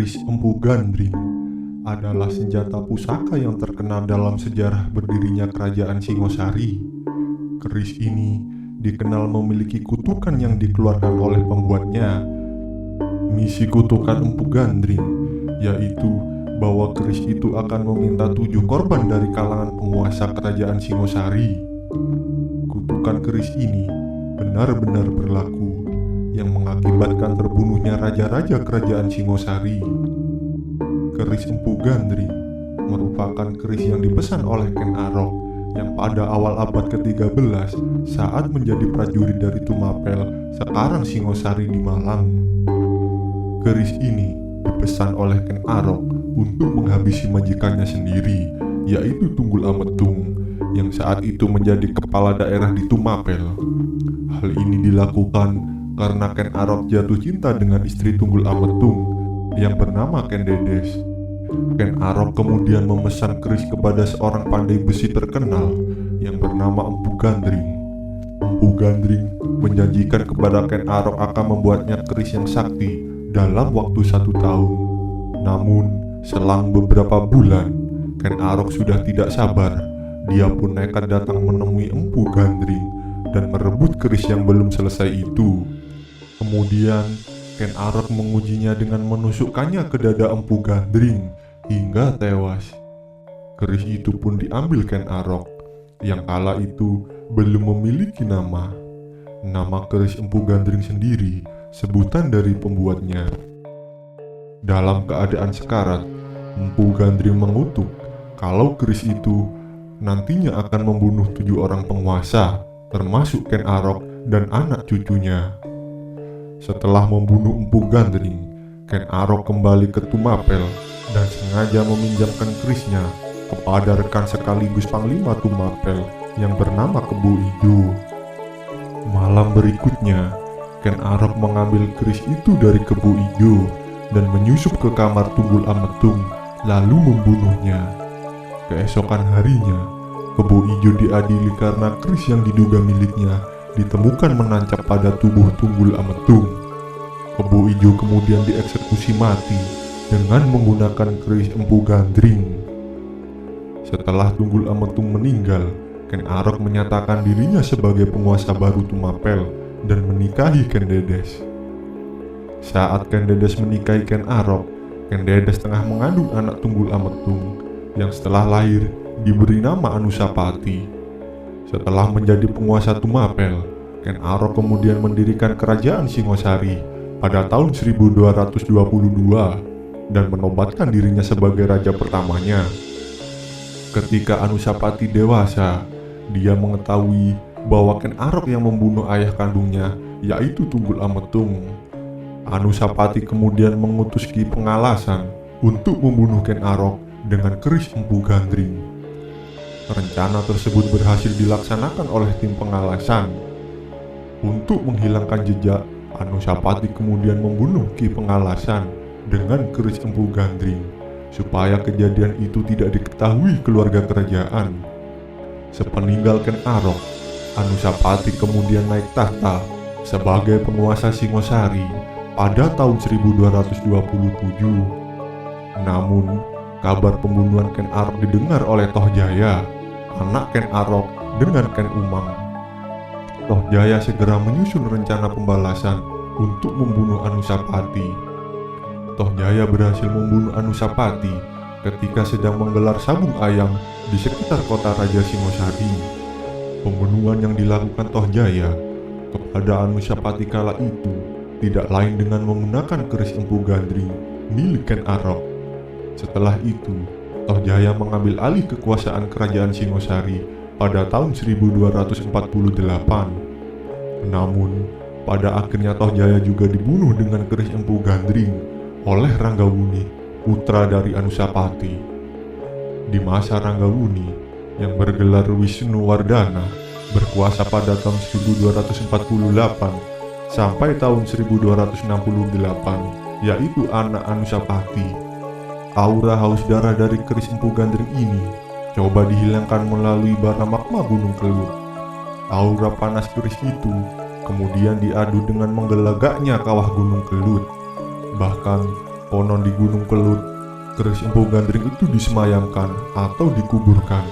Keris Empu Gandring adalah senjata pusaka yang terkenal dalam sejarah berdirinya Kerajaan Singosari. Keris ini dikenal memiliki kutukan yang dikeluarkan oleh pembuatnya. Misi kutukan Empu Gandring yaitu bahwa keris itu akan meminta 7 korban dari kalangan penguasa Kerajaan Singosari. Kutukan keris ini benar-benar berlaku, yang mengakibatkan terbunuhnya raja-raja Kerajaan Singosari. Keris Empu Gandring merupakan keris yang dipesan oleh Ken Arok yang pada awal abad ke-13 saat menjadi prajurit dari Tumapel, sekarang Singosari di Malang. Keris ini dipesan oleh Ken Arok untuk menghabisi majikannya sendiri, yaitu Tunggul Ametung, yang saat itu menjadi kepala daerah di Tumapel. Hal ini dilakukan karena Ken Arok jatuh cinta dengan istri Tunggul Ametung yang bernama Ken Dedes. Ken Arok kemudian memesan keris kepada seorang pandai besi terkenal yang bernama Empu Gandring. Empu Gandring menjanjikan kepada Ken Arok akan membuatnya keris yang sakti dalam waktu 1 tahun. Namun, selang beberapa bulan, Ken Arok sudah tidak sabar. Dia pun nekat datang menemui Empu Gandring dan merebut keris yang belum selesai itu. Kemudian, Ken Arok mengujinya dengan menusukkannya ke dada Empu Gandring hingga tewas. Keris itu pun diambil Ken Arok, yang kala itu belum memiliki nama. Nama keris Empu Gandring sendiri sebutan dari pembuatnya. Dalam keadaan sekarat, Empu Gandring mengutuk kalau keris itu nantinya akan membunuh 7 orang penguasa, termasuk Ken Arok dan anak cucunya. Setelah membunuh Empu Gandring, Ken Arok kembali ke Tumapel dan sengaja meminjamkan kerisnya kepada rekan sekaligus Panglima Tumapel yang bernama Kebo Ijo. Malam berikutnya, Ken Arok mengambil keris itu dari Kebo Ijo dan menyusup ke kamar Tunggul Ametung lalu membunuhnya. Keesokan harinya, Kebo Ijo diadili karena keris yang diduga miliknya ditemukan menancap pada tubuh Tunggul Ametung. Kebo Ijo kemudian dieksekusi mati dengan menggunakan keris Empu Gandring. Setelah Tunggul Ametung meninggal, Ken Arok menyatakan dirinya sebagai penguasa baru Tumapel dan menikahi Ken Dedes. Saat Ken Dedes menikahi Ken Arok, Ken Dedes tengah mengandung anak Tunggul Ametung yang setelah lahir diberi nama Anusapati. Setelah menjadi penguasa Tumapel, Ken Arok kemudian mendirikan Kerajaan Singosari pada tahun 1222 dan menobatkan dirinya sebagai raja pertamanya. Ketika Anusapati dewasa, dia mengetahui bahwa Ken Arok yang membunuh ayah kandungnya, yaitu Tunggul Ametung. Anusapati kemudian mengutus Ki Pengalasan untuk membunuh Ken Arok dengan keris Empu Gandring. Rencana tersebut berhasil dilaksanakan oleh tim Pengalasan. Untuk menghilangkan jejak, Anusapati kemudian membunuh Ki Pengalasan dengan keris Empu Gandring supaya kejadian itu tidak diketahui keluarga kerajaan. Sepeninggal Ken Arok, Anusapati kemudian naik tahta sebagai penguasa Singosari pada tahun 1227. Namun, kabar pembunuhan Ken Arok didengar oleh Tohjaya, anak Ken Arok dengan Ken Umang. Tohjaya segera menyusun rencana pembalasan untuk membunuh Anusapati. Tohjaya berhasil membunuh Anusapati ketika sedang menggelar sabung ayam di sekitar kota Raja Singosari. Pembunuhan yang dilakukan Tohjaya kepada Anusapati kala itu tidak lain dengan menggunakan keris Empu Gandring milik Ken Arok. Setelah itu, Tohjaya mengambil alih kekuasaan Kerajaan Singosari pada tahun 1248. Namun, pada akhirnya Tohjaya juga dibunuh dengan keris Empu Gandring oleh Ranggawuni, putra dari Anusapati. Di masa Ranggawuni yang bergelar Wisnuwardana berkuasa pada tahun 1248 sampai tahun 1268, yaitu anak Anusapati. Aura haus darah dari keris Empu Gandring ini coba dihilangkan melalui bara magma Gunung Kelut. Aura panas keris itu kemudian diadu dengan menggelagaknya kawah Gunung Kelut. Bahkan Konon di Gunung Kelut, keris Empu Gandring itu disemayamkan atau dikuburkan.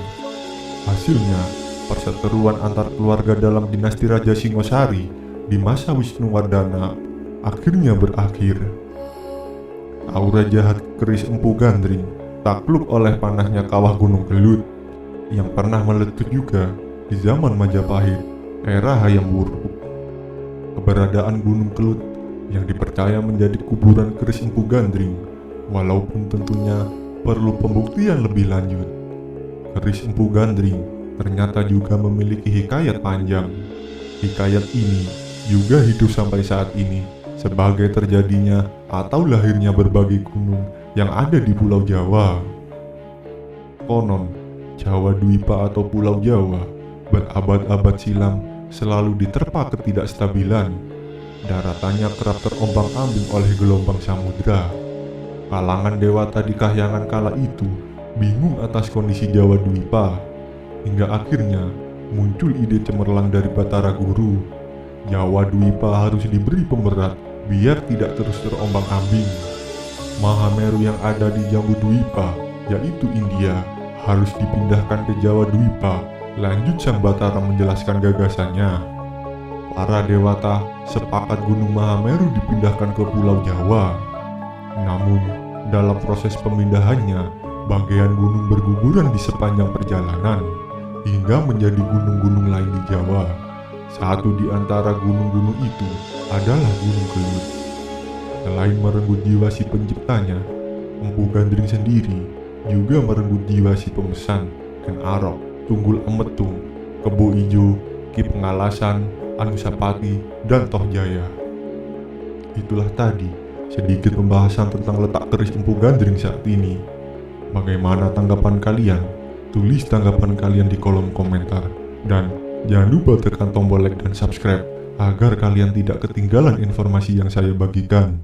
Hasilnya, perseteruan antar keluarga dalam dinasti Raja Singosari di masa Wisnuwardana akhirnya berakhir. Aura jahat keris Empu Gandring takluk oleh panasnya kawah Gunung Kelut yang pernah meletus juga di zaman Majapahit, era Hayam Wuruk. Keberadaan Gunung Kelut yang dipercaya menjadi kuburan keris Empu Gandring, walaupun tentunya perlu pembuktian lebih lanjut. Keris Empu Gandring ternyata juga memiliki hikayat panjang. Hikayat ini juga hidup sampai saat ini sebagai terjadinya atau lahirnya berbagai gunung yang ada di Pulau Jawa. Konon, Jawa Dwipa atau Pulau Jawa berabad-abad silam selalu diterpa ketidakstabilan. Daratannya kerap terombang-ambing oleh gelombang samudra. Kalangan dewata di kahyangan kala itu bingung atas kondisi Jawa Dwipa, hingga akhirnya muncul ide cemerlang dari Batara Guru. Jawa Dwipa harus diberi pemberat biar tidak terus terombang-ambing. Mahameru yang ada di Jambu Dwipa, yaitu India, harus dipindahkan ke Jawa Dwipa. Lanjut sang Batara menjelaskan gagasannya. Para dewata sepakat Gunung Mahameru dipindahkan ke Pulau Jawa. Namun, dalam proses pemindahannya, bagian gunung berguguran di sepanjang perjalanan, hingga menjadi gunung-gunung lain di Jawa. Satu di antara gunung-gunung itu adalah Gunung Kelut. Selain merenggut jiwa si penciptanya, Empu Gandring sendiri juga merenggut jiwa si pemesan, Ken Arok, Tunggul Emetung, Kebo Ijo, Ki Pengalasan, Anusapati, dan Toh Jaya. Itulah tadi sedikit pembahasan tentang letak keris Empu Gandring saat ini. Bagaimana tanggapan kalian? Tulis tanggapan kalian di kolom komentar. Dan jangan lupa tekan tombol like dan subscribe agar kalian tidak ketinggalan informasi yang saya bagikan.